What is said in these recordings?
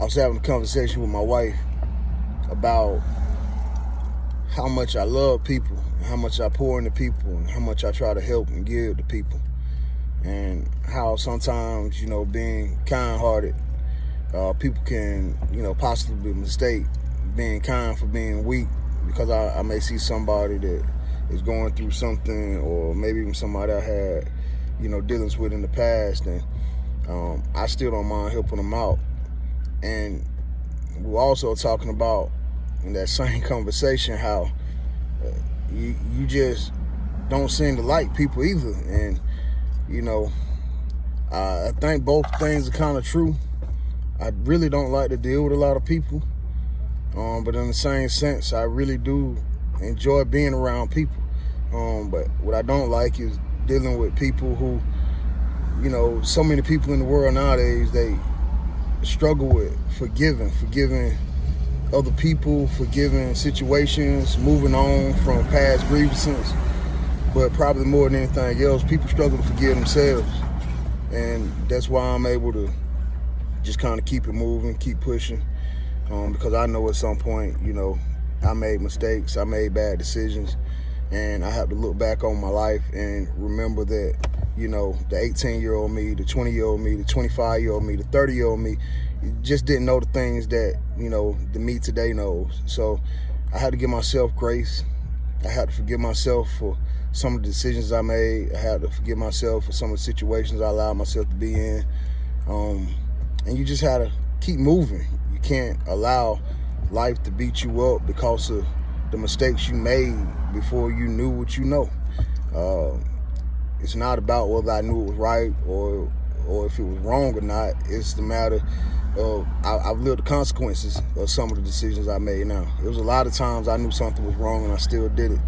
I was having a conversation with my wife about how much I love people, and how much I pour into people, and how much I try to help and give to people. And how sometimes, being kind-hearted, people can, possibly mistake being kind for being weak, because I may see somebody that is going through something, or maybe even somebody I had, dealings with in the past, and I still don't mind helping them out. And we're also talking about in that same conversation how you just don't seem to like people either. And, I think both things are kind of true. I really don't like to deal with a lot of people. But in the same sense, I really do enjoy being around people. But what I don't like is dealing with people who, so many people in the world nowadays, they struggle with forgiving other people, forgiving situations, moving on from past grievances. But probably more than anything else, people struggle to forgive themselves. And that's why I'm able to just kind of keep it moving, keep pushing. Because I know at some point, I made mistakes, I made bad decisions, and I have to look back on my life and remember that, the 18-year-old me, the 20-year-old me, the 25-year-old me, the 30-year-old me, just didn't know the things that, the me today knows. So I had to give myself grace. I had to forgive myself for some of the decisions I made. I had to forgive myself for some of the situations I allowed myself to be in. And you just had to keep moving. You can't allow life to beat you up because of the mistakes you made before you knew what you know. It's not about whether I knew it was right or if it was wrong or not. It's the matter of I've lived the consequences of some of the decisions I made now. It was a lot of times I knew something was wrong and I still did it.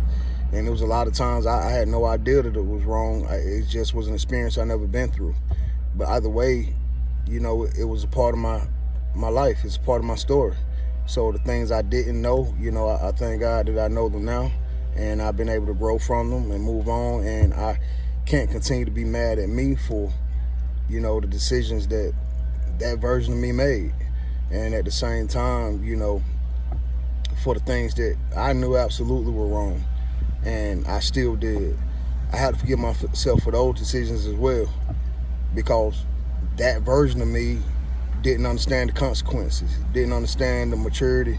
And it was a lot of times I had no idea that it was wrong. It just was an experience I never been through. But either way, it was a part of my life. It's a part of my story. So the things I didn't know, I thank God that I know them now, and I've been able to grow from them and move on. And I can't continue to be mad at me for, the decisions that version of me made. And at the same time, for the things that I knew absolutely were wrong, and I still did. I had to forgive myself for those decisions as well, because that version of me didn't understand the consequences, didn't understand the maturity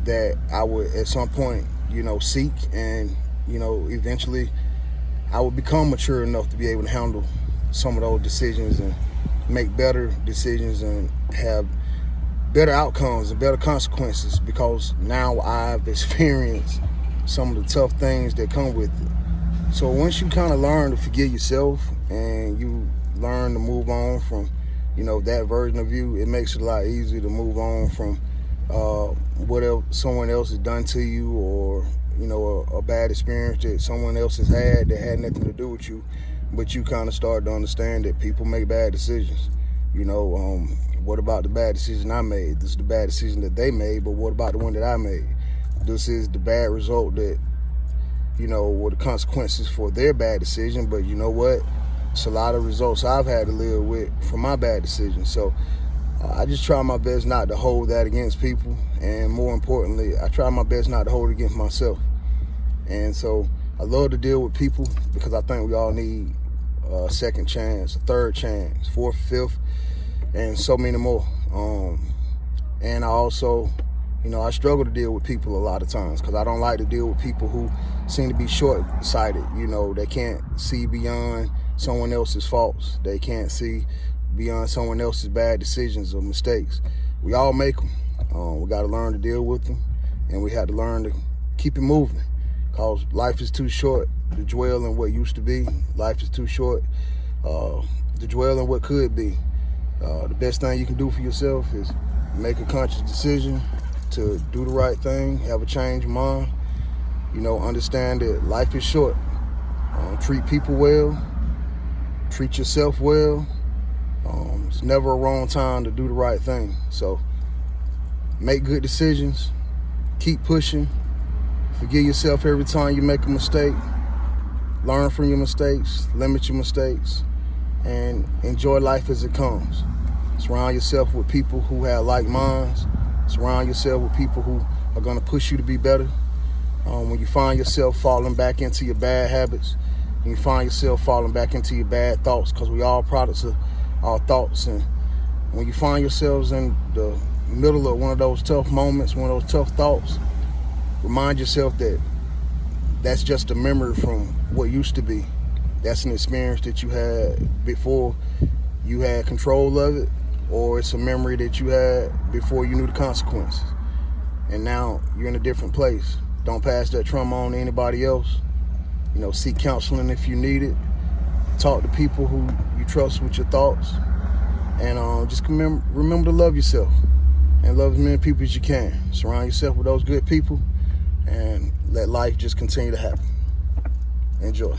that I would at some point, seek, and, eventually I would become mature enough to be able to handle some of those decisions and make better decisions and have better outcomes and better consequences, because now I've experienced some of the tough things that come with it. So once you kind of learn to forgive yourself and you learn to move on from, that version of you, it makes it a lot easier to move on from whatever someone else has done to you, or, a bad experience that someone else has had that had nothing to do with you. But you kind of start to understand that people make bad decisions. What about the bad decision I made? This is the bad decision that they made, but what about the one that I made? This is the bad result that, were the consequences for their bad decision. But you know what? It's a lot of results I've had to live with from my bad decisions. So I just try my best not to hold that against people. And more importantly, I try my best not to hold it against myself. And so I love to deal with people, because I think we all need a second chance, a third chance, fourth, fifth, and so many more. And I also, I struggle to deal with people a lot of times, because I don't like to deal with people who seem to be short-sighted. They can't see beyond someone else's faults. They can't see beyond someone else's bad decisions or mistakes. We all make them. We got to learn to deal with them, and we have to learn to keep it moving, because life is too short to dwell in what used to be. Life is too short to dwell in what could be. The best thing you can do for yourself is make a conscious decision to do the right thing, have a change of mind, understand that life is short. Treat people well, treat yourself well. It's never a wrong time to do the right thing. So make good decisions, keep pushing, forgive yourself every time you make a mistake, learn from your mistakes, limit your mistakes, and enjoy life as it comes. Surround yourself with people who have like minds. Surround yourself with people who are going to push you to be better. When you find yourself falling back into your bad habits, when you find yourself falling back into your bad thoughts, because we all products of our thoughts, and when you find yourselves in the middle of one of those tough moments, one of those tough thoughts, remind yourself that that's just a memory from what used to be. That's an experience that you had before you had control of it, or it's a memory that you had before you knew the consequences. And now you're in a different place. Don't pass that trauma on to anybody else. Seek counseling if you need it. Talk to people who you trust with your thoughts. And just remember to love yourself and love as many people as you can. Surround yourself with those good people and let life just continue to happen. Enjoy.